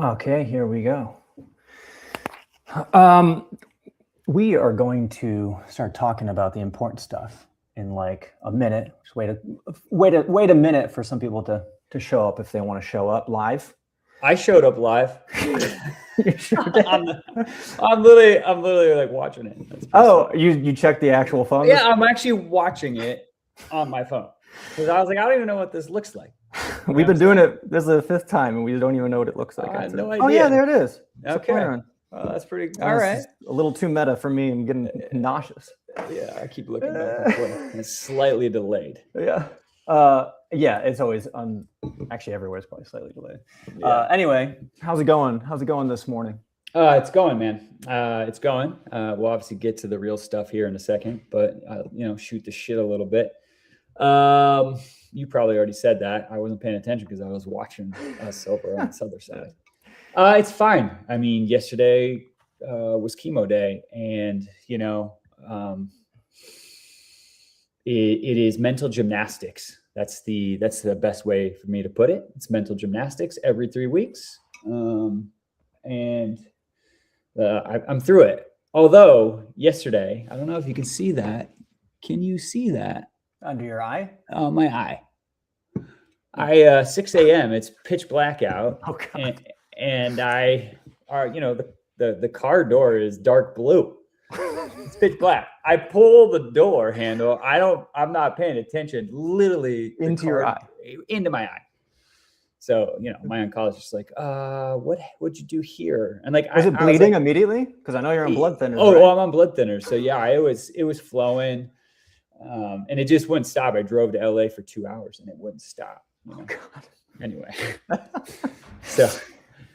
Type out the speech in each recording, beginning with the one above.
Okay, here we go. Um, we are going to start talking about the important stuff in like a minute. Just wait a minute for some people to show up if they want to show up live. I showed up live. You sure did. I'm literally like watching it. Oh, you checked the actual phone? Yeah, I'm actually watching it on my phone because I was like, I don't even know what this looks like. We've been doing it. This is the fifth time, and we don't even know what it looks like. I had no Oh yeah, idea. there it is. It's Okay. That's pretty. All This right. is a little too meta for me. I'm getting nauseous. Yeah, I keep looking back and forth. It's slightly delayed. Yeah. Yeah, it's always actually everywhere is probably slightly delayed. Yeah. Anyway, how's it going? How's it going this morning? It's going, man. It's going. We'll obviously get to the real stuff here in a second, but shoot the shit a little bit. You probably already said that. I wasn't paying attention because I was watching us over on this other side. It's fine. I mean, yesterday was chemo day, and it is mental gymnastics. That's the best way for me to put it. It's mental gymnastics every 3 weeks, and I'm through it. Although yesterday, I don't know if you can see that. Can you see that under your eye? Oh, my eye. 6 a.m. It's pitch black out. Oh God. And the car door is dark blue. It's pitch black. I pull the door handle. I'm not paying attention. Literally into your eye. Into my eye. So, my oncologist is like, what'd you do here? And like, was it bleeding immediately? Because I know you're on blood thinners. Oh, right? Well, I'm on blood thinners. So yeah, it was flowing. And it just wouldn't stop. I drove to LA for 2 hours and it wouldn't stop. Oh God. Anyway. So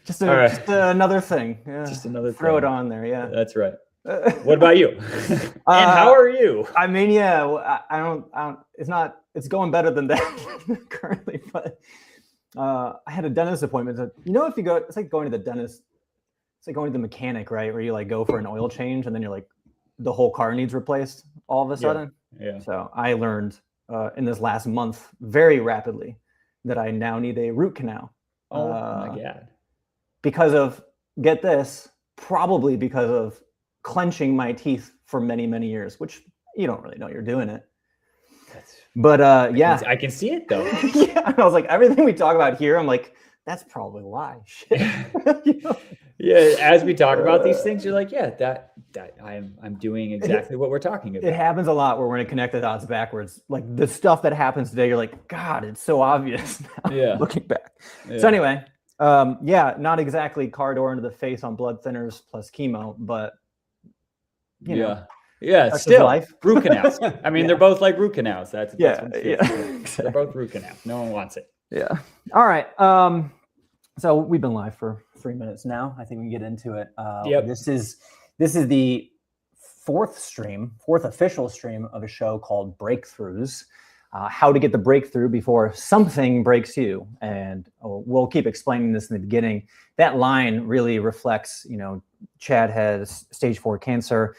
just another thing. Yeah. Just another thing. Throw it on there. Yeah. That's right. What about you? And how are you? I mean, yeah, I don't, it's going better than that currently, but I had a dentist appointment. If you go, it's like going to the dentist, it's like going to the mechanic, right? Where you like go for an oil change and then you're like, the whole car needs replaced all of a sudden. Yeah. So I learned in this last month very rapidly that I now need a root canal. Oh my God. Because of, get this, probably because of clenching my teeth for many, many years, which you don't really know you're doing it. But yeah. I can see it though. Yeah. I was like, everything we talk about here, I'm like, that's probably a lie. Shit. Yeah, as we talk about these things, you're like, yeah, that I'm doing exactly what we're talking about. It happens a lot where we're going to connect the dots backwards. Like the stuff that happens today, you're like, God, it's so obvious now, yeah. looking back. Yeah. So anyway, not exactly car door into the face on blood thinners plus chemo, but you know. Yeah, still life. Root canals. I mean, they're both like root canals. That's exactly. They're both root canals. No one wants it. Yeah. All right. So we've been live for 3 minutes now. I think we can get into it. Yep. This is the fourth official stream of a show called Breakthroughs. How to get the breakthrough before something breaks you. And we'll keep explaining this in the beginning. That line really reflects, Chad has stage 4 cancer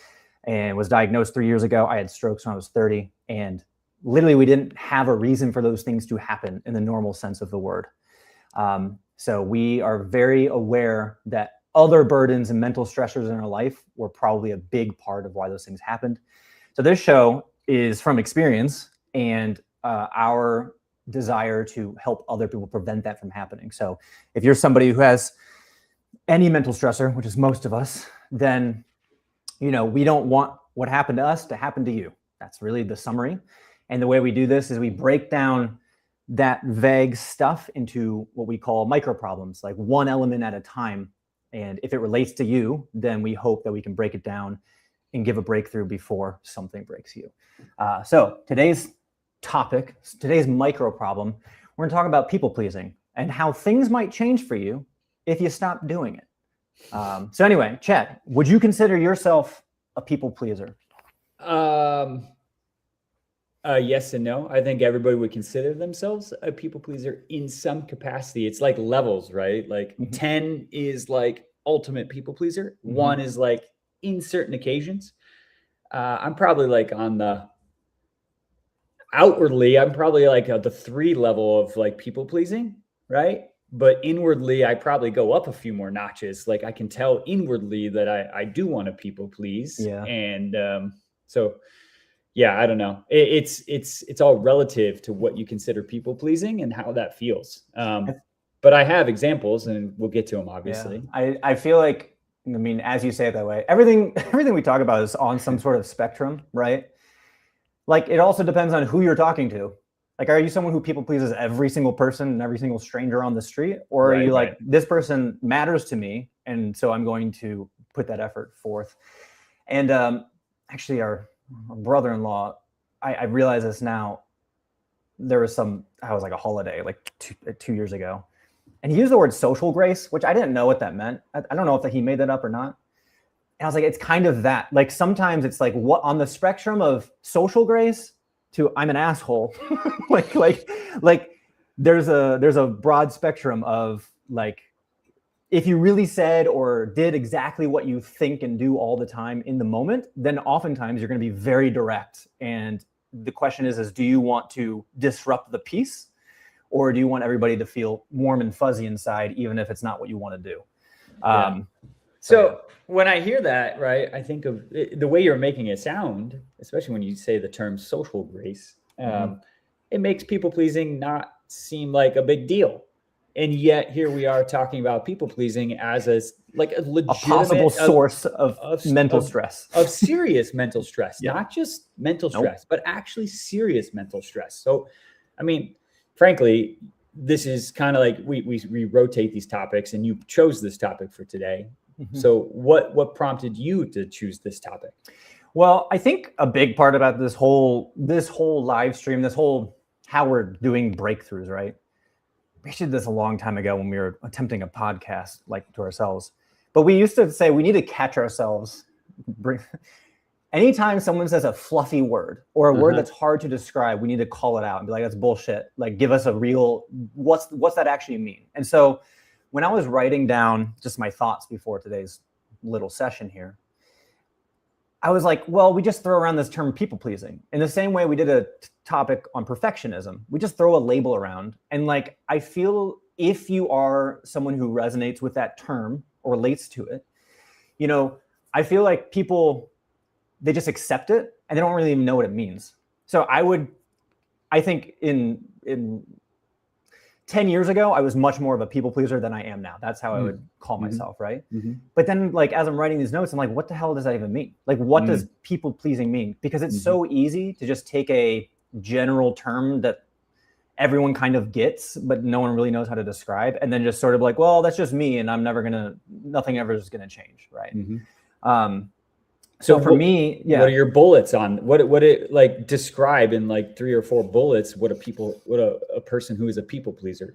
and was diagnosed 3 years ago. I had strokes when I was 30. And literally we didn't have a reason for those things to happen in the normal sense of the word. So we are very aware that other burdens and mental stressors in our life were probably a big part of why those things happened. So this show is from experience and our desire to help other people prevent that from happening. So if you're somebody who has any mental stressor, which is most of us, then, we don't want what happened to us to happen to you. That's really the summary. And the way we do this is we break down that vague stuff into what we call micro problems, like one element at a time. And if it relates to you, then we hope that we can break it down and give a breakthrough before something breaks you. So today's topic, today's micro problem, we're gonna talk about people pleasing and how things might change for you if you stop doing it. So anyway, Chad, would you consider yourself a people pleaser? Yes and no. I think everybody would consider themselves a people pleaser in some capacity. It's like levels, right? Like 10 is like ultimate people pleaser. 1 is like in certain occasions. I'm probably like on the outwardly, I'm probably like at the 3 level of like people pleasing, right? but inwardly I probably go up a few more notches. Like I can tell inwardly that I do want to people please. Yeah. And so yeah, I don't know. It's all relative to what you consider people pleasing and how that feels. But I have examples, and we'll get to them, obviously. Yeah. I feel like, I mean, as you say it that way, everything we talk about is on some sort of spectrum, right? Like it also depends on who you're talking to. Like, are you someone who people pleases every single person and every single stranger on the street? Or are you like, this person matters to me, and so I'm going to put that effort forth? And actually, our brother-in-law, I realize this now, there was I was like a holiday like 2 years ago, and he used the word social grace, which I didn't know what that meant. I don't know if he made that up or not. And I was like, it's kind of that. Like sometimes it's like, what on the spectrum of social grace to I'm an asshole, like there's a broad spectrum of like, if you really said or did exactly what you think and do all the time in the moment, then oftentimes you're going to be very direct. And the question is do you want to disrupt the peace, or do you want everybody to feel warm and fuzzy inside, even if it's not what you want to do? So when I hear that, right, I think of the way you're making it sound, especially when you say the term social grace, it makes people pleasing not seem like a big deal. And yet here we are talking about people pleasing as a legitimate, a possible source of mental stress, of serious mental stress, not just mental stress, but actually serious mental stress. So, I mean, frankly, this is kind of like we rotate these topics, and you chose this topic for today. So what prompted you to choose this topic? Well, I think a big part about this whole live stream, how we're doing breakthroughs, right? We did this a long time ago when we were attempting a podcast like to ourselves. But we used to say we need to catch ourselves. Anytime someone says a fluffy word or a word that's hard to describe, we need to call it out and be like, that's bullshit. Like, give us a real, what's that actually mean? And so when I was writing down just my thoughts before today's little session here, I was like, well, we just throw around this term people pleasing in the same way we did a topic on perfectionism. We just throw a label around. And like, I feel if you are someone who resonates with that term or relates to it, you know, I feel like people, they just accept it and they don't really even know what it means. So I think in 10 years ago, I was much more of a people pleaser than I am now. That's how I would call myself, right? But then like, as I'm writing these notes, I'm like, what the hell does that even mean? Like, what does people pleasing mean? Because it's so easy to just take a general term that everyone kind of gets, but no one really knows how to describe. And then just sort of like, well, that's just me, and nothing ever is going to change, right? So for me, what are your bullets on what it like describe in like 3 or 4 bullets? What a person who is a people pleaser,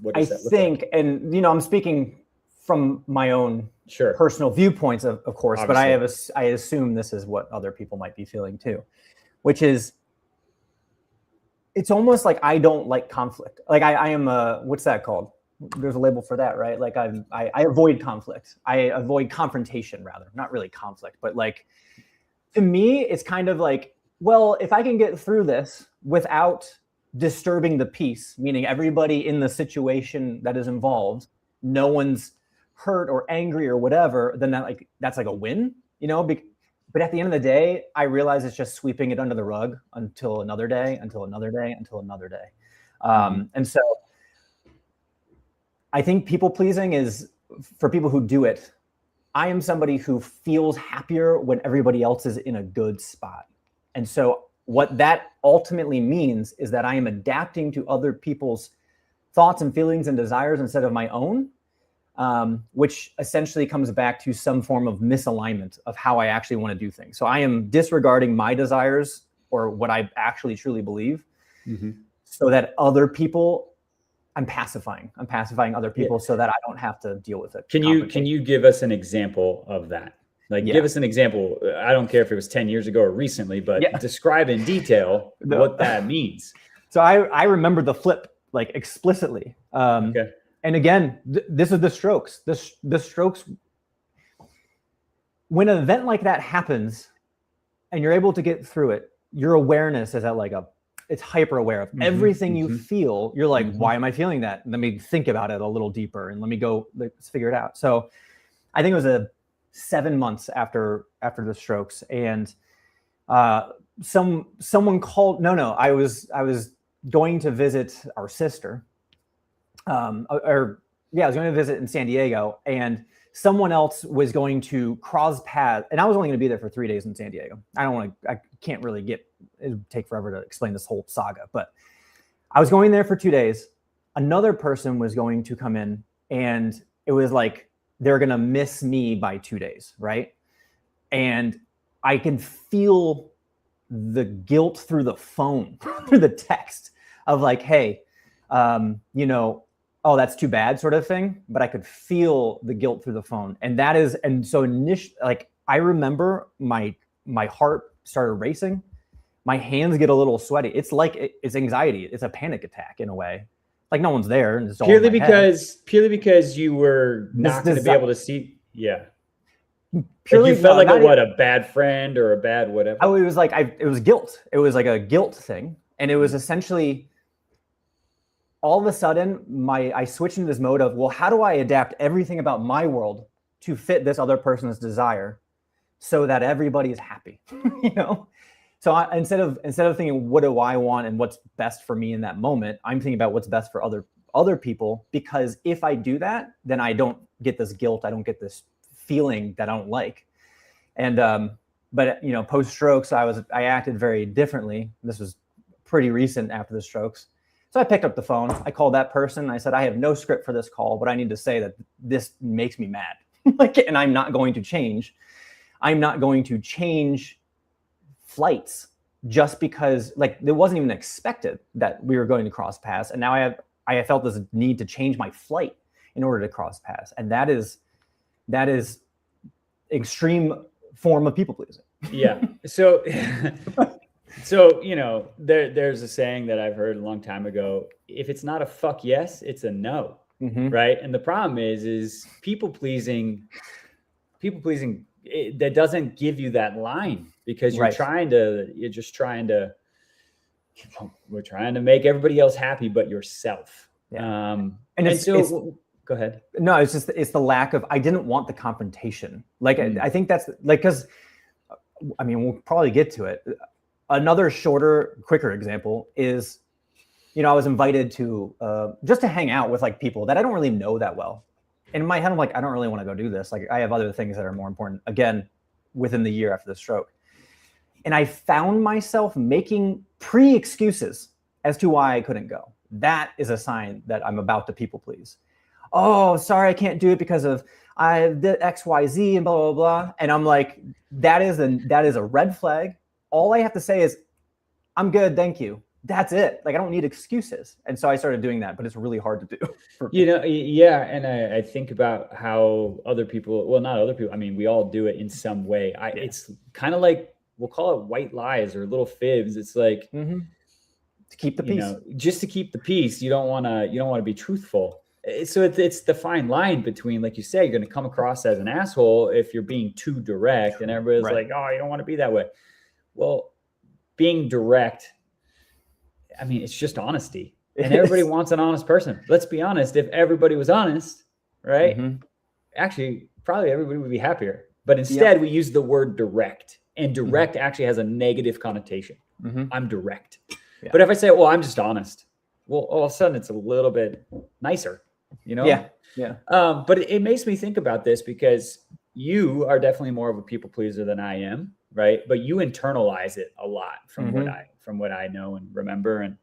what does that look like? And you know, I'm speaking from my own personal viewpoints, of course, obviously. But I assume this is what other people might be feeling too, which is, it's almost like I don't like conflict. Like I am what's that called? There's a label for that, right? Like I avoid conflict. I avoid confrontation, rather, not really conflict, but like, to me, it's kind of like, well, if I can get through this without disturbing the peace, meaning everybody in the situation that is involved, no one's hurt or angry or whatever, then that's like a win, you know? But at the end of the day, I realize it's just sweeping it under the rug until another day, until another day, until another day. And so I think people pleasing is, for people who do it, I am somebody who feels happier when everybody else is in a good spot. And so what that ultimately means is that I am adapting to other people's thoughts and feelings and desires instead of my own, which essentially comes back to some form of misalignment of how I actually want to do things. So I am disregarding my desires or what I actually truly believe, so that other people, I'm pacifying other people so that I don't have to deal with it. Can you give us an example of that? Like, give us an example. I don't care if it was 10 years ago or recently, but describe in detail what that means. So I remember the flip, like, explicitly. And again, this is the Strokes. The Strokes, when an event like that happens and you're able to get through it, your awareness is at like a it's hyper aware of everything you feel. You're like, why am I feeling that? Let me think about it a little deeper and let's figure it out. So I think it was 7 months after the strokes, and someone called. No, I was going to visit our sister. I was going to visit in San Diego, and someone else was going to cross paths, and I was only going to be there for 3 days in San Diego. I can't really it would take forever to explain this whole saga, but I was going there for 2 days. Another person was going to come in, and it was like, they're going to miss me by 2 days. Right. And I can feel the guilt through the phone, through the text of like, hey, oh, that's too bad sort of thing. But I could feel the guilt through the phone. And so initially, like, I remember my heart started racing. My hands get a little sweaty. It's like, it's anxiety. It's a panic attack in a way. Like no one's there. And it's all purely because you were not going to be able to see. Yeah. Purely, like you felt like a bad friend or a bad whatever. Oh, it was like, it was guilt. It was like a guilt thing. And it was essentially, all of a sudden, I switched into this mode of, well, how do I adapt everything about my world to fit this other person's desire so that everybody is happy, So instead of thinking, what do I want and what's best for me in that moment, I'm thinking about what's best for other people, because if I do that, then I don't get this guilt. I don't get this feeling that I don't like. And, but post strokes, I acted very differently. This was pretty recent after the strokes. So I picked up the phone. I called that person. I said, I have no script for this call, but I need to say that this makes me mad. And I'm not going to change. I'm not going to change flights just because, like, it wasn't even expected that we were going to cross paths. And now I felt this need to change my flight in order to cross paths. And that is extreme form of people pleasing. Yeah. So there's a saying that I've heard a long time ago. If it's not a fuck yes, it's a no. Right. And the problem is people pleasing, that doesn't give you that line, because we're trying to make everybody else happy but yourself. Yeah. Go ahead. No, it's the lack of, I didn't want the confrontation. Like, I think that's like, because we'll probably get to it. Another shorter, quicker example is, I was invited to just to hang out with like people that I don't really know that well. And in my head, I'm like, I don't really want to go do this. Like, I have other things that are more important, again, within the year after the stroke. And I found myself making pre-excuses as to why I couldn't go. That is a sign that I'm about to people please. Oh, sorry, I can't do it because of I did X, Y, Z and blah, blah, blah. And I'm like, that is a red flag. All I have to say is, I'm good, thank you. That's it. Like, I don't need excuses. And so I started doing that, but it's really hard to do. Yeah. And I think about how other people, well, not other people, we all do it in some way. It's kind of like, we'll call it white lies or little fibs. It's like, to keep the peace. Just to keep the peace. You don't want to be truthful. So it's the fine line between, like you say, you're going to come across as an asshole if you're being too direct, and everybody's like, oh, you don't want to be that way. Well, being direct, it's just honesty, and everybody wants an honest person. Let's be honest. If everybody was honest, right? Actually, probably everybody would be happier. But instead, we use the word direct, and direct actually has a negative connotation. I'm direct. Yeah. But if I say, well, I'm just honest, well, all of a sudden it's a little bit nicer, Yeah. But it makes me think about this, because you are definitely more of a people pleaser than I am, right? But you internalize it a lot from what I know and remember. And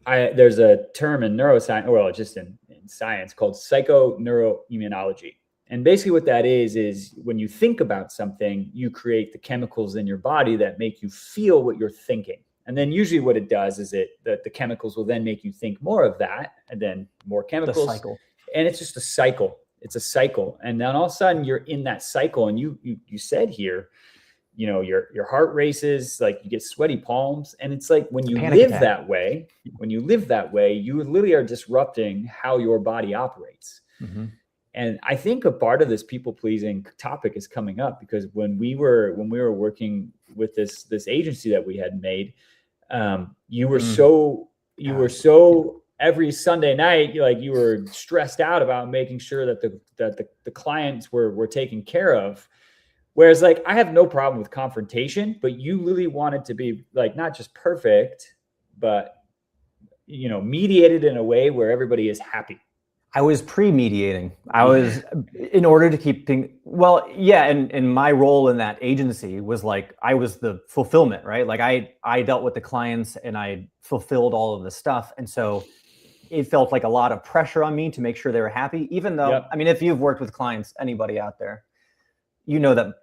there's a term in neuroscience, well, just in science, called psychoneuroimmunology. And basically what that is when you think about something, you create the chemicals in your body that make you feel what you're thinking. And then usually what it does is the chemicals will then make you think more of that, and then more chemicals. The cycle. And it's just a cycle. It's a cycle. And then all of a sudden you're in that cycle. And you said here, your heart races, like you get sweaty palms. And it's like when you live that way, you literally are disrupting how your body operates. And I think a part of this people pleasing topic is coming up because when we were working with this agency that we had made, You were so every Sunday night, you were stressed out about making sure that the clients were taken care of. Whereas like, I have no problem with confrontation, but you really wanted to be like, not just perfect, but mediated in a way where everybody is happy. I was pre-mediating. I was, in order to keep things, well, yeah. And my role in that agency was like, I was the fulfillment, right? Like I dealt with the clients and I fulfilled all of the stuff. And so it felt like a lot of pressure on me to make sure they were happy, even though, I mean, if you've worked with clients, anybody out there, you know that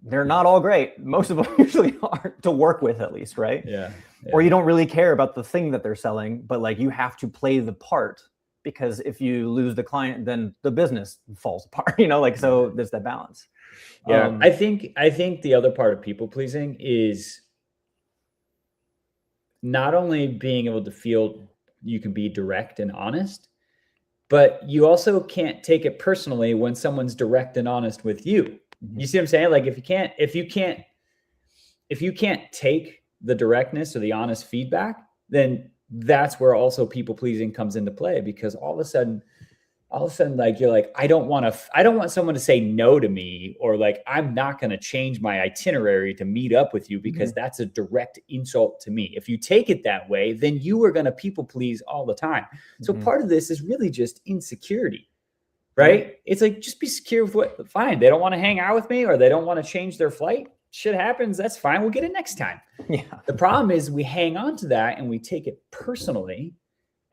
they're not all great. Most of them usually are to work with, at least, right? Yeah. Or you don't really care about the thing that they're selling, but like you have to play the part, because if you lose the client, then the business falls apart, so there's that balance. Yeah. I think the other part of people pleasing is not only being able to feel you can be direct and honest, but you also can't take it personally when someone's direct and honest with you. You see what I'm saying? Like if you can't take the directness or the honest feedback, then that's where also people pleasing comes into play, because all of a sudden, like you're like, I don't want someone to say no to me, or like, I'm not going to change my itinerary to meet up with you because that's a direct insult to me. If you take it that way, then you are going to people please all the time. So part of this is really just insecurity, right? It's like, just be secure with fine. They don't want to hang out with me, or they don't want to change their flight. Shit happens. That's fine. We'll get it next time. Yeah. The problem is we hang on to that and we take it personally.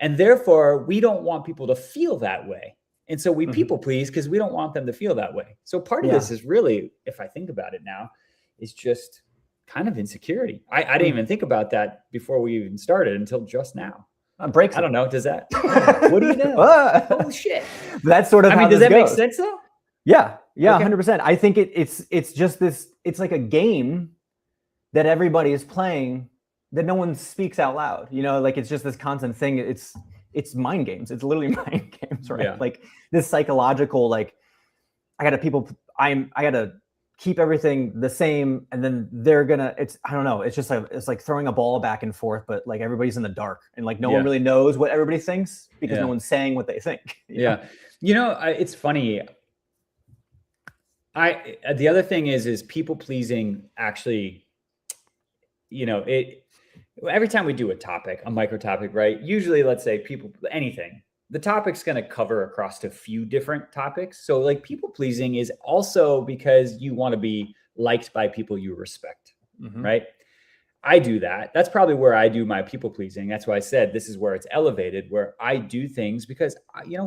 And therefore, we don't want people to feel that way. And so we people please because we don't want them to feel that way. So part of this is really, if I think about it now, is just kind of insecurity. I didn't even think about that before we even started until just now. Breaks. I don't know. Does that? What do you know? Oh shit! That's sort of. I mean, does that make sense though? Yeah. 100%. I think it's just this. It's like a game that everybody is playing that no one speaks out loud. Like it's just this constant thing. It's mind games. It's literally mind games, right? Yeah. Like this psychological, like I gotta keep everything the same, and then they're gonna. I don't know. It's just it's like throwing a ball back and forth, but like everybody's in the dark, and like no one really knows what everybody thinks because no one's saying what they think. Yeah. It's funny. The other thing is people pleasing actually, every time we do a micro topic, right? Usually, let's say anything, the topic's going to cover across a few different topics. So like people pleasing is also because you want to be liked by people you respect, right? I do that. That's probably where I do my people pleasing. That's why I said this is where it's elevated, where I do things because,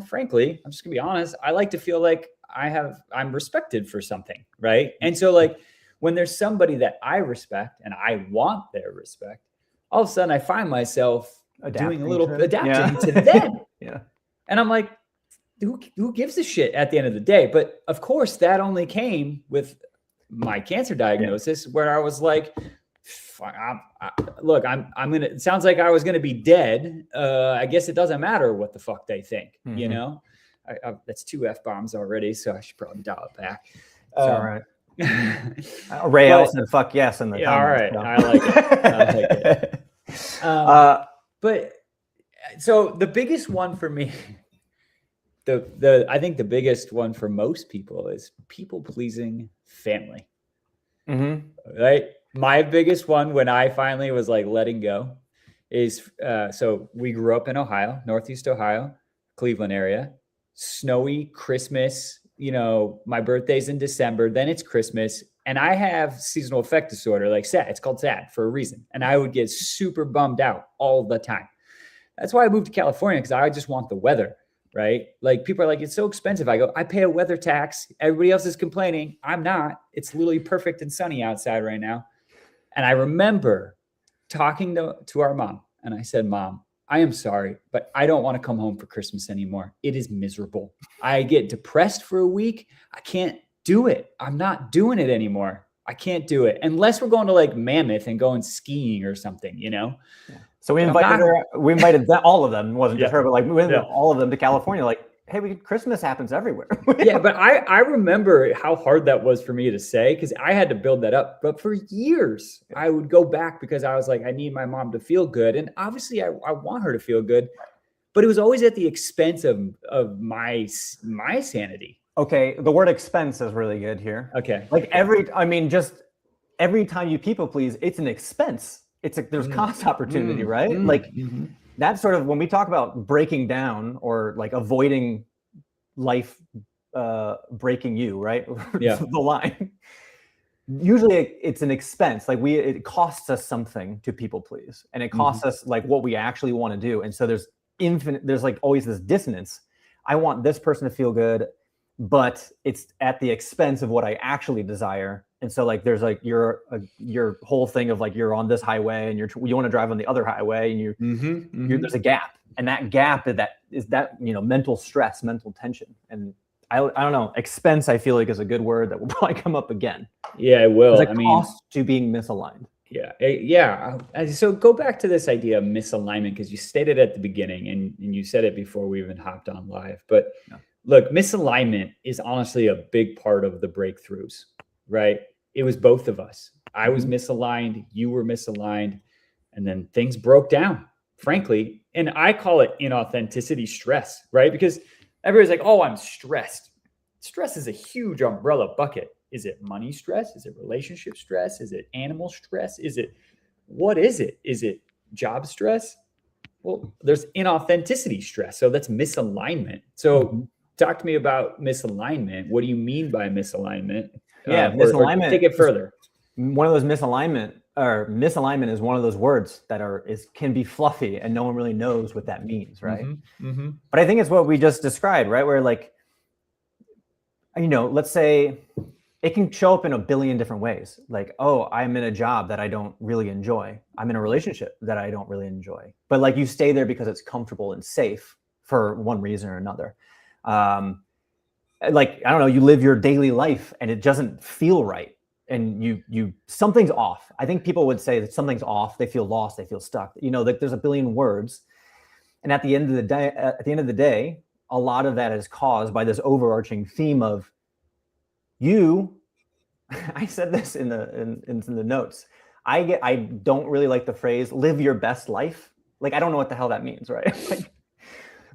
frankly, I'm just gonna be honest. I like to feel like I'm respected for something, right? And so like when there's somebody that I respect and I want their respect, all of a sudden I find myself adapting to them. Yeah. And I'm like, who gives a shit at the end of the day? But of course that only came with my cancer diagnosis where I was like, look, it sounds like I was going to be dead. I guess it doesn't matter what the fuck they think, that's 2 F-bombs already. So I should probably dial it back. It's all right. Ray Ellison, fuck yes. In the comments, all right. I like it. But so the biggest one for me, I think the biggest one for most people is people pleasing family. Right. My biggest one when I finally was like letting go is, so we grew up in Ohio, Northeast Ohio, Cleveland area, snowy Christmas, my birthday's in December, then it's Christmas. And I have seasonal affective disorder, like SAD. It's called SAD for a reason. And I would get super bummed out all the time. That's why I moved to California, because I just want the weather, right? Like people are like, it's so expensive. I go, I pay a weather tax. Everybody else is complaining. I'm not. It's literally perfect and sunny outside right now. And I remember talking to our mom, and I said, Mom, I am sorry, but I don't want to come home for Christmas anymore. It is miserable. I get depressed for a week. I can't do it. I'm not doing it anymore. I can't do it unless we're going to like Mammoth and going skiing or something, Yeah. So we invited her. We invited all of them. It wasn't just her, but like we invited all of them to California. Like, hey, Christmas happens everywhere. Yeah, but I remember how hard that was for me to say because I had to build that up. But for years, I would go back because I was like, I need my mom to feel good. And obviously I want her to feel good, but it was always at the expense of my sanity. Okay, the word expense is really good here. Okay. Like just every time you people please, it's an expense. There's cost opportunity, right? Like that's sort of when we talk about breaking down or like avoiding life breaking you, right? Yeah. The line. Usually it's an expense. Like it costs us something to people please, and it costs us like what we actually want to do. And so there's like always this dissonance. I want this person to feel good, but it's at the expense of what I actually desire. And so like there's like your whole thing of like you're on this highway and you want to drive on the other highway and there's a gap, and that gap is that mental stress, mental tension. And I don't know, expense I feel like is a good word that will probably come up again. Yeah, it will. There's a cost to being misaligned. Yeah. So go back to this idea of misalignment because you stated at the beginning and you said it before we even hopped on live. But look, misalignment is honestly a big part of the breakthroughs, right? It was both of us. I was misaligned, you were misaligned, and then things broke down, frankly. And I call it inauthenticity stress, right? Because everybody's like, oh, I'm stressed. Stress is a huge umbrella bucket. Is it money stress? Is it relationship stress? Is it animal stress? What is it? Is it job stress? Well, there's inauthenticity stress. So that's misalignment. So talk to me about misalignment. What do you mean by misalignment? Yeah, misalignment. Or take it further. One of those misalignment is one of those words that can be fluffy and no one really knows what that means, right? But I think it's what we just described, right? Where like, let's say it can show up in a billion different ways. Like, oh, I'm in a job that I don't really enjoy. I'm in a relationship that I don't really enjoy. But like you stay there because it's comfortable and safe for one reason or another. Like, I don't know, you live your daily life and it doesn't feel right. And something's off. I think people would say that something's off. They feel lost. They feel stuck. Like there's a billion words. And at the end of the day, a lot of that is caused by this overarching theme of I said this in the notes. I don't really like the phrase live your best life. Like, I don't know what the hell that means, right?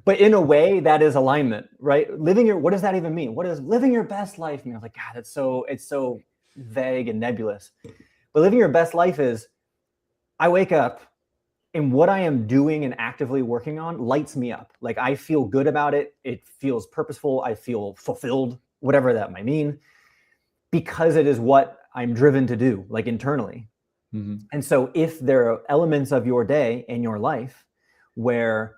But in a way that is alignment, right? What does that even mean? What does living your best life mean? I was like, God, it's so vague and nebulous. But living your best life is I wake up and what I am doing and actively working on lights me up. Like I feel good about it. It feels purposeful. I feel fulfilled, whatever that might mean, because it is what I'm driven to do, like internally. And so if there are elements of your day in your life where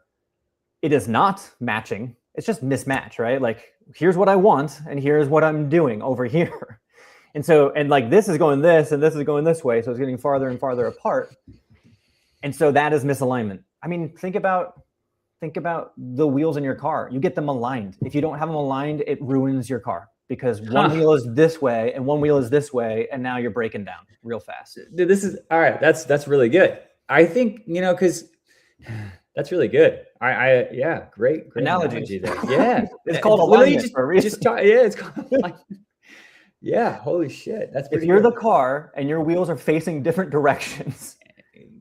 it is not matching, it's just mismatch, right? Like here's what I want and here's what I'm doing over here. And like this is going this and this is going this way. So it's getting farther and farther apart. And so that is misalignment. I mean, think about the wheels in your car. You get them aligned. If you don't have them aligned, it ruins your car because one wheel is this way and one wheel is this way. And now you're breaking down real fast. This is all right. That's really good. I think, because that's really good. Great analogy there. Yeah. It's called alignment for a reason. It's called alignment. Yeah. Holy shit. That's pretty If you're good. the car and your wheels are facing different directions,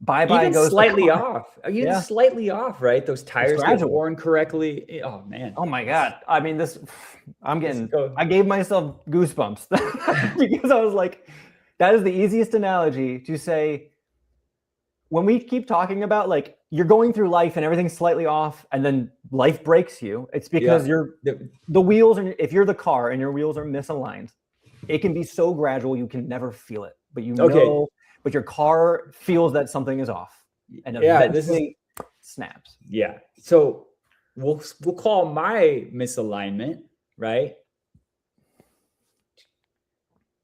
Even goes slightly off. Slightly off, right? Those tires get gradual. worn correctly. Oh man. Oh my God. I mean, I gave myself goosebumps because I was like, that is the easiest analogy to say when we keep talking about like you're going through life and everything's slightly off and then life breaks you. It's because the wheels, and if you're the car and your wheels are misaligned, it can be so gradual you can never feel it, but but your car feels that something is off, and eventually snaps. Yeah. So we'll call my misalignment, right?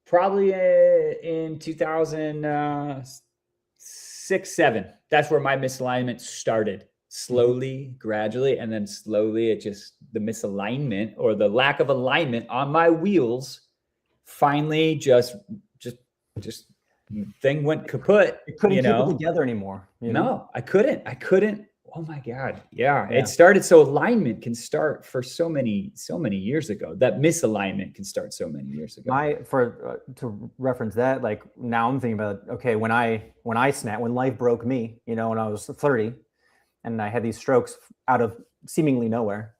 Probably in 2006, 7. That's where my misalignment started. Slowly, gradually, and then slowly, the misalignment or the lack of alignment on my wheels finally just thing went kaput. You couldn't keep it together anymore. No, I couldn't. Oh my God. Yeah. Yeah. It started. So alignment can start for so many years ago. That misalignment can start so many years ago. To reference that, like now I'm thinking about, okay, when I snapped, when life broke me, when I was 30 and I had these strokes out of seemingly nowhere,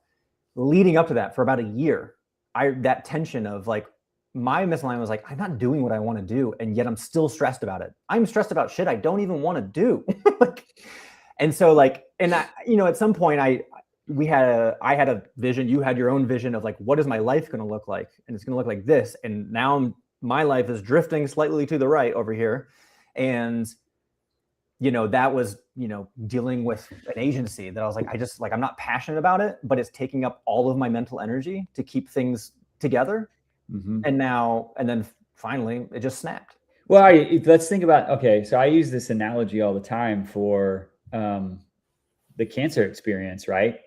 leading up to that for about a year, that tension of like, my misalignment was like, I'm not doing what I want to do, and yet I'm still stressed about it. I'm stressed about shit I don't even want to do. And so like, and I, at some point I had a vision, you had your own vision of like, what is my life going to look like? And it's going to look like this. And now my life is drifting slightly to the right over here. And, that was, dealing with an agency that I was like, I'm not passionate about it, but it's taking up all of my mental energy to keep things together. Mm-hmm. And then finally it just snapped. Well, let's think about, okay. So I use this analogy all the time for, the cancer experience, right?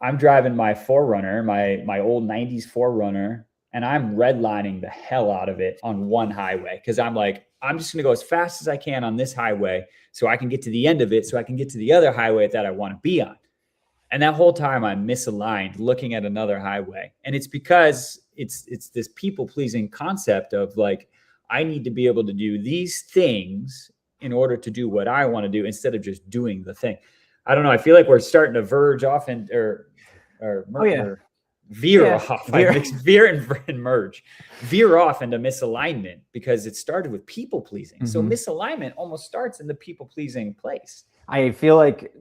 I'm driving my 4Runner, my old 90s 4Runner, and I'm redlining the hell out of it on one highway. Cause I'm like, I'm just going to go as fast as I can on this highway so I can get to the end of it. So I can get to the other highway that I want to be on. And that whole time I'm misaligned looking at another highway. And it's because it's this people pleasing concept of like, I need to be able to do these things in order to do what I want to do instead of just doing the thing. I don't know. I feel like we're starting to verge off or veer off. Veer and merge. Veer off into misalignment because it started with people pleasing. Mm-hmm. So misalignment almost starts in the people pleasing place. I feel like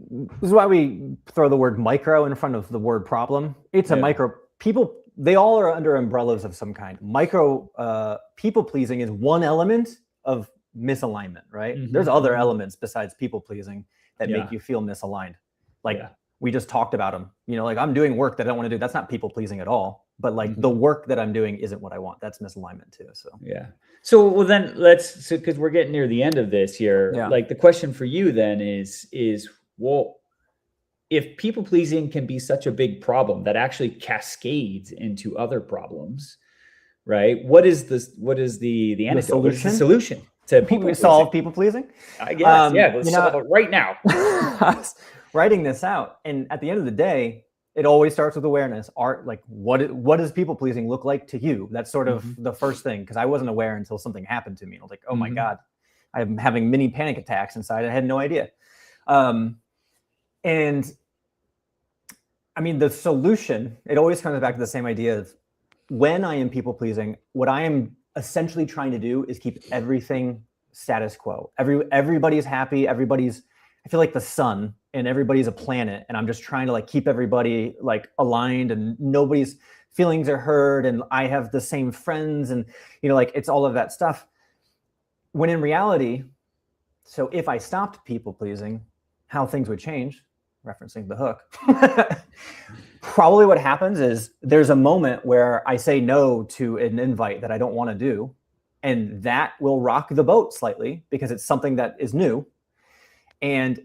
this is why we throw the word micro in front of the word problem. It's a micro. People, they all are under umbrellas of some kind. Micro people pleasing is one element of misalignment, right? Mm-hmm. There's other elements besides people pleasing that make you feel misaligned. Like we just talked about them, like I'm doing work that I don't want to do. That's not people pleasing at all. But like the work that I'm doing isn't what I want. That's misalignment too. So So well then because we're getting near the end of this here. Yeah. Like the question for you then is well, if people pleasing can be such a big problem that actually cascades into other problems, right? What is the antidote? What is the solution to people solve people pleasing? I guess. Let's solve it right now. I was writing this out, and at the end of the day, it always starts with awareness. Like what does people pleasing look like to you? That's sort of the first thing, because I wasn't aware until something happened to me. I was like, oh my God, I'm having mini panic attacks inside. I had no idea. And I mean, the solution, it always comes back to the same idea of when I am people pleasing, what I am essentially trying to do is keep everything status quo. Everybody's happy. I feel like the sun, and everybody's a planet, and I'm just trying to like keep everybody like aligned, and nobody's feelings are heard, and I have the same friends, and like it's all of that stuff. When in reality, so if I stopped people pleasing, how things would change, referencing The Hook, probably what happens is there's a moment where I say no to an invite that I don't want to do, and that will rock the boat slightly because it's something that is new. And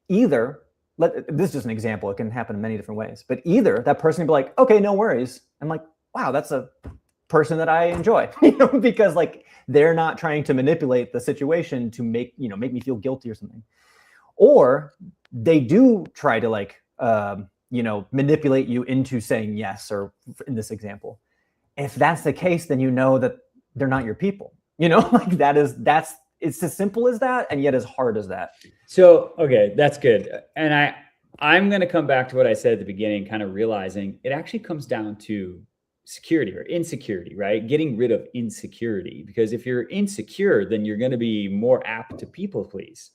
either, this is just an example, it can happen in many different ways, but either that person can be like, okay, no worries. I'm like, wow, that's a person that I enjoy, because like they're not trying to manipulate the situation to make me feel guilty or something. Or they do try to like, manipulate you into saying yes, or in this example. If that's the case, then that they're not your people, like that's it's as simple as that, and yet as hard as that. So, okay, that's good. And I'm going to come back to what I said at the beginning, kind of realizing it actually comes down to security or insecurity, right? Getting rid of insecurity, because if you're insecure, then you're going to be more apt to people please,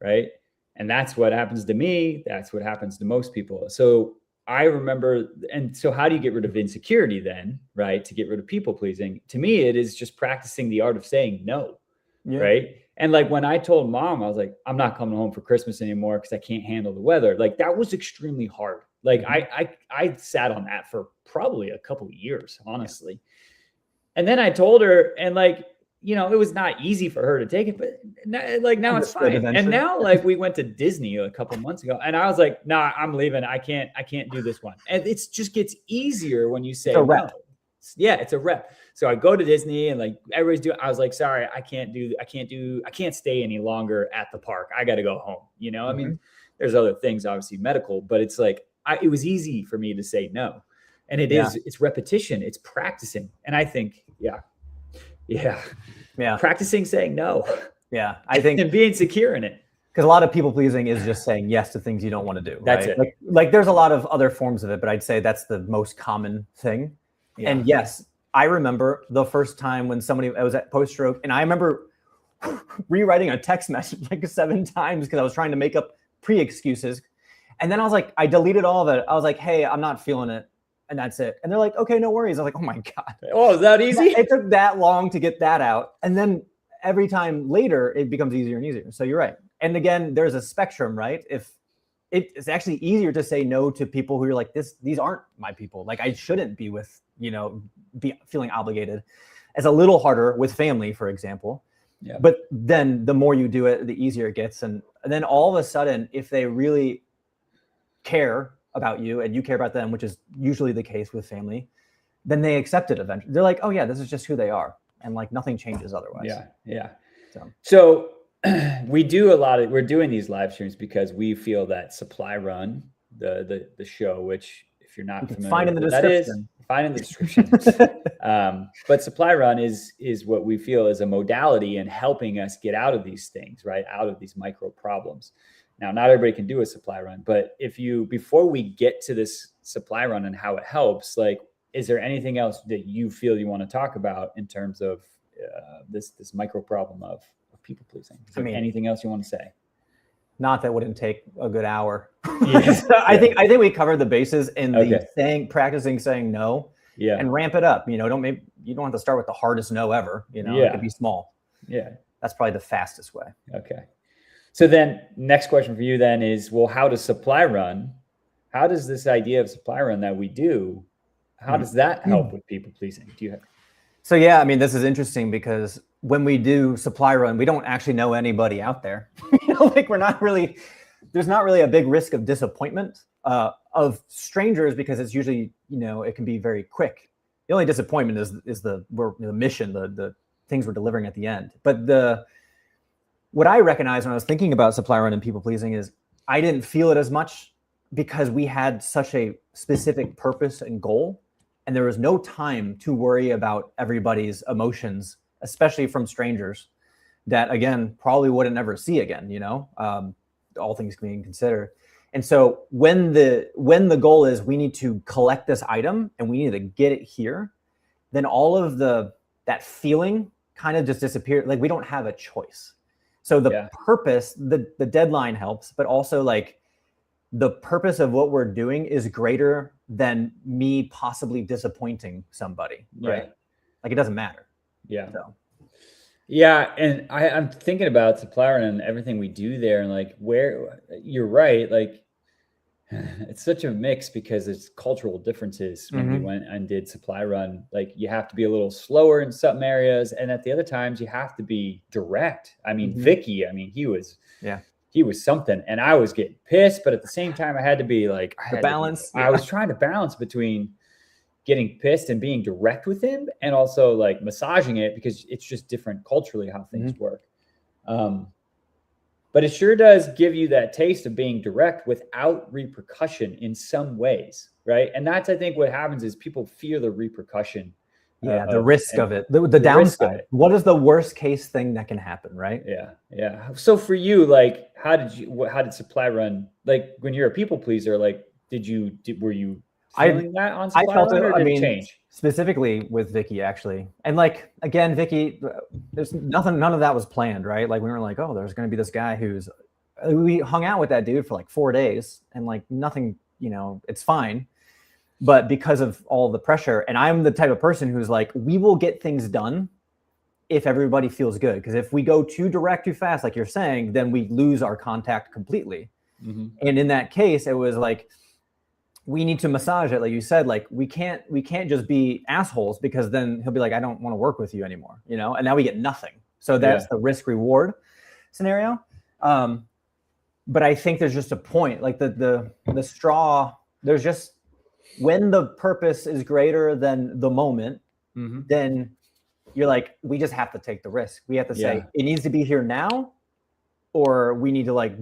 right? And that's what happens to me. That's what happens to most people. So I remember, and so how do you get rid of insecurity then, right? To get rid of people pleasing, to me, it is just practicing the art of saying no. Yeah. Right. And like when I told Mom, I was like, I'm not coming home for Christmas anymore because I can't handle the weather. Like that was extremely hard. Like I sat on that for probably a couple of years, honestly. And then I told her, and like, it was not easy for her to take it, but now it's fine. Eventually. And now like we went to Disney a couple of months ago, and I was like, nah, I'm leaving. I can't do this one. And it just gets easier when you say no. Yeah, it's a rep. So I go to Disney, and like everybody's doing, I was like, sorry, I can't stay any longer at the park. I got to go home. I mean, There's other things, obviously medical, but it's like, it was easy for me to say no. And it's repetition, it's practicing. And I think, yeah. Practicing saying no. Yeah. I think and being secure in it. Because a lot of people pleasing is just saying yes to things you don't want to do. That's right? it. Like there's a lot of other forms of it, but I'd say that's the most common thing. Yeah. And yes, I remember the first time when I was at post-stroke, and I remember rewriting a text message like 7 times because I was trying to make up pre-excuses. And then I was like, I deleted all of it. I was like, hey, I'm not feeling it. And that's it. And they're like, okay, no worries. I was like, oh my God. Oh, is that easy? It took that long to get that out. And then every time later, it becomes easier and easier. So you're right. And again, there's a spectrum, right? If it's actually easier to say no to people who are like, these aren't my people. Like I shouldn't be with, be feeling obligated. It's a little harder with family, for example. Yeah. But then the more you do it, the easier it gets. And then all of a sudden, if they really care about you and you care about them, which is usually the case with family, then they accept it eventually. They're like, oh yeah, this is just who they are. And like nothing changes otherwise. Yeah. So we're doing these live streams because we feel that Supply Run, the show, which if you're not familiar, find in the description. Find in the description. But Supply Run is what we feel is a modality in helping us get out of these things, right? Out of these micro problems. Now, not everybody can do a Supply Run, but before we get to this Supply Run and how it helps, like, is there anything else that you feel you want to talk about in terms of this micro problem of people pleasing? Is there anything else you want to say? Not that wouldn't take a good hour. I think we covered the bases in the practicing saying no, and ramp it up. You don't have to start with the hardest no ever. It could be small. Yeah, that's probably the fastest way. Okay. So then, next question for you then is, well, how does Supply Run? How does this idea of Supply Run that we do? How does that help with people pleasing? Do you have? So yeah, this is interesting because when we do Supply Run, we don't actually know anybody out there. We're not really. There's not really a big risk of disappointment of strangers because it's usually it can be very quick. The only disappointment is the mission, the things we're delivering at the end. But what I recognized when I was thinking about Supply Run and people pleasing is I didn't feel it as much because we had such a specific purpose and goal. And there was no time to worry about everybody's emotions, especially from strangers that, again, probably wouldn't ever see again, all things being considered. And so when the goal is we need to collect this item and we need to get it here, then all of that feeling kind of just disappeared. Like we don't have a choice. So the purpose, the deadline helps, but also like the purpose of what we're doing is greater than me possibly disappointing somebody, right? Like it doesn't matter. Yeah. So. Yeah. And I'm thinking about Supply Run and everything we do there, and like where you're right. Like it's such a mix because there's cultural differences when we went and did Supply Run. Like you have to be a little slower in some areas, and at the other times you have to be direct. Vicky, he was something, and I was getting pissed, but at the same time I had to be like, I was trying to balance between getting pissed and being direct with him and also like massaging it because it's just different culturally how things work. But it sure does give you that taste of being direct without repercussion in some ways, right? And that's, I think, what happens is people fear the repercussion. The risk of it, the downside. What is the worst case thing that can happen, right? Yeah. So for you, like, how did Supply Run, like when you're a people pleaser, like, were you feeling that on Supply Run, or did it change? Specifically with Vicky, actually. And like, again, Vicky, there's none of that was planned, right? Like we were like, oh, there's going to be this guy we hung out with that dude for like 4 days and like nothing, it's fine. But because of all the pressure, and I'm the type of person who's like, we will get things done if everybody feels good. Because if we go too direct, too fast, like you're saying, then we lose our contact completely. And in that case, it was like, we need to massage it. Like you said, like we can't just be assholes because then he'll be like, I don't want to work with you anymore, and now we get nothing. So that's the risk reward scenario. But I think there's just a point, like the straw, there's just, when the purpose is greater than the moment, then you're like, we just have to take the risk. We have to say it needs to be here now, or we need to like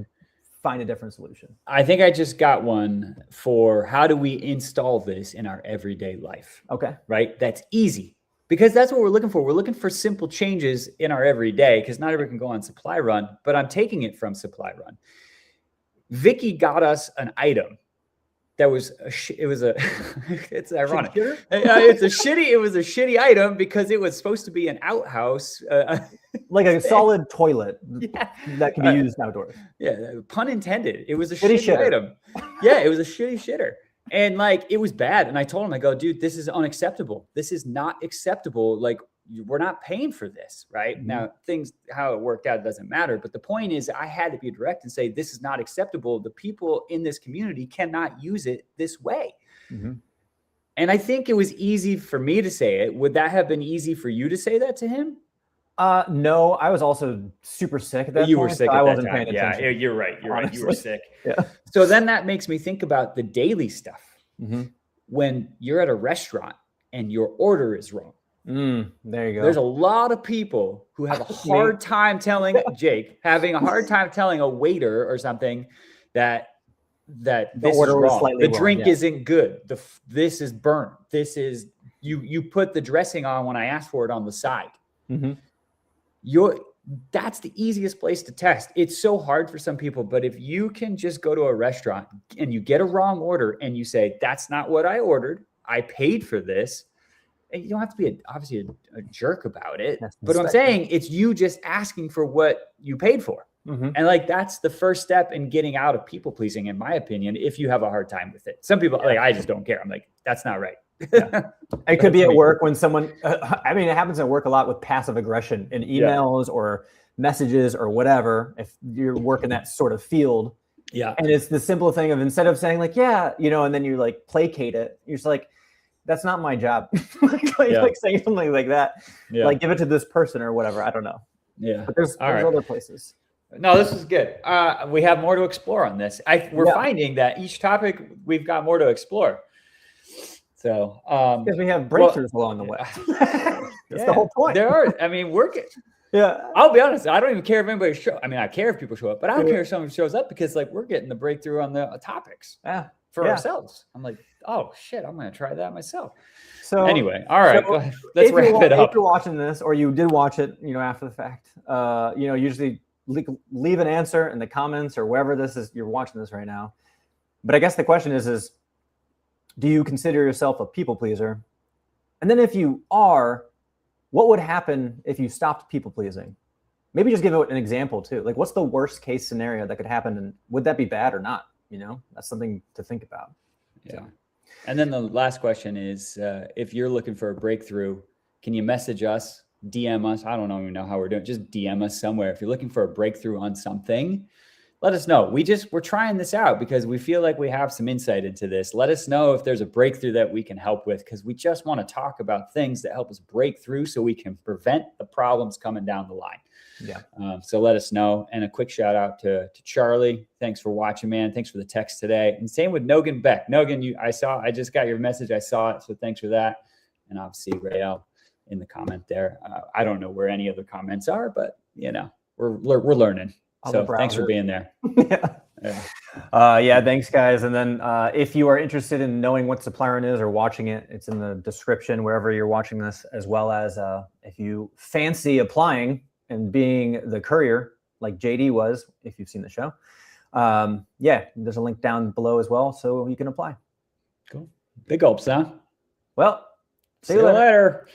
find a different solution? I think I just got one for how do we install this in our everyday life, Okay. right? That's easy because that's what we're looking for. We're looking for simple changes in our everyday because not everyone can go on Supply Run, but I'm taking it from Supply Run. Vicky got us an item that was it's ironic. It was a shitty item because it was supposed to be an outhouse. Like a solid toilet that can be used outdoors. Yeah, pun intended. It was a Shitty shitty shitter. item. Yeah, it was a shitty shitter. And like, it was bad. And I told him, I go, dude, this is unacceptable. This is not acceptable. Like, we're not paying for this, right? Mhm. Now, how it worked out doesn't matter. But the point is, I had to be direct and say, this is not acceptable. The people in this community cannot use it this way. Mhm. And I think it was easy for me to say it. Would that have been easy for you to say that to him? No, I was also super sick at that point. You were sick so at I that wasn't time. paying Yeah, attention. you're right. You're right. You were Honestly. sick. Yeah. So then that makes me think about the daily stuff. Mhm. When you're at a restaurant and your order is wrong. There you go. There's a lot of people who have a hard time telling having a hard time telling a waiter or something that this is order was wrong. slightly The wrong, drink yeah. isn't good. This is burnt. This is you put the dressing on when I asked for it on the side. Mhm. That's the easiest place to test. It's so hard for some people, but if you can just go to a restaurant and you get a wrong order and you say, that's not what I ordered, I paid for this, and you don't have to be obviously a jerk about it. That's But I'm saying it's you just asking for what you paid for. Mhm. And like, that's the first step in getting out of people pleasing, in my opinion, if you have a hard time with it. Some people like, I just don't care. I'm like, that's not right. Yeah. It could be at work when someone, I mean, it happens at work a lot with passive aggression in emails or messages or whatever, if you're working that sort of field. Yeah. And it's the simple thing of instead of saying like, yeah, and then you like placate it, you're just like, that's not my job. like saying something like that, like give it to this person or whatever. I don't know. Yeah. But there's other places. No, this is good. We have more to explore on this. We're finding that each topic we've got more to explore. So because we have breakthroughs along the way. That's the whole point. There are. I mean, I'll be honest. I don't even care if anybody shows. I mean, I care if people show up, but I don't care if someone shows up because like we're getting the breakthrough on the topics for ourselves. I'm like, oh shit, I'm gonna try that myself. So anyway, all right, go ahead. Let's wrap it up. If you're watching this or you did watch it, after the fact, usually leave an answer in the comments or wherever this is you're watching this right now. But I guess the question is do you consider yourself a people pleaser? And then if you are, what would happen if you stopped people pleasing? Maybe just give it an example too. Like what's the worst case scenario that could happen and would that be bad or not? That's something to think about. Yeah. So. And then the last question is, if you're looking for a breakthrough, can you message us, DM us? I don't even know how we're doing. Just DM us somewhere. If you're looking for a breakthrough on something, let us know. We're trying this out because we feel like we have some insight into this. Let us know if there's a breakthrough that we can help with because we just want to talk about things that help us break through so we can prevent the problems coming down the line. Yeah. So let us know. And a quick shout out to Charlie. Thanks for watching, man. Thanks for the text today. And same with Nogan Beck. Nogan, I just got your message. I saw it. So thanks for that. And obviously Rael in the comment there. I don't know where any other comments are, but we're learning. So thanks for being there. Thanks guys. And then if you are interested in knowing what Supply Run is or watching it, it's in the description wherever you're watching this, as well as if you fancy applying and being the courier like JD was, if you've seen the show. There's a link down below as well, so you can apply. Cool. Big gulps, huh? Well, see you later.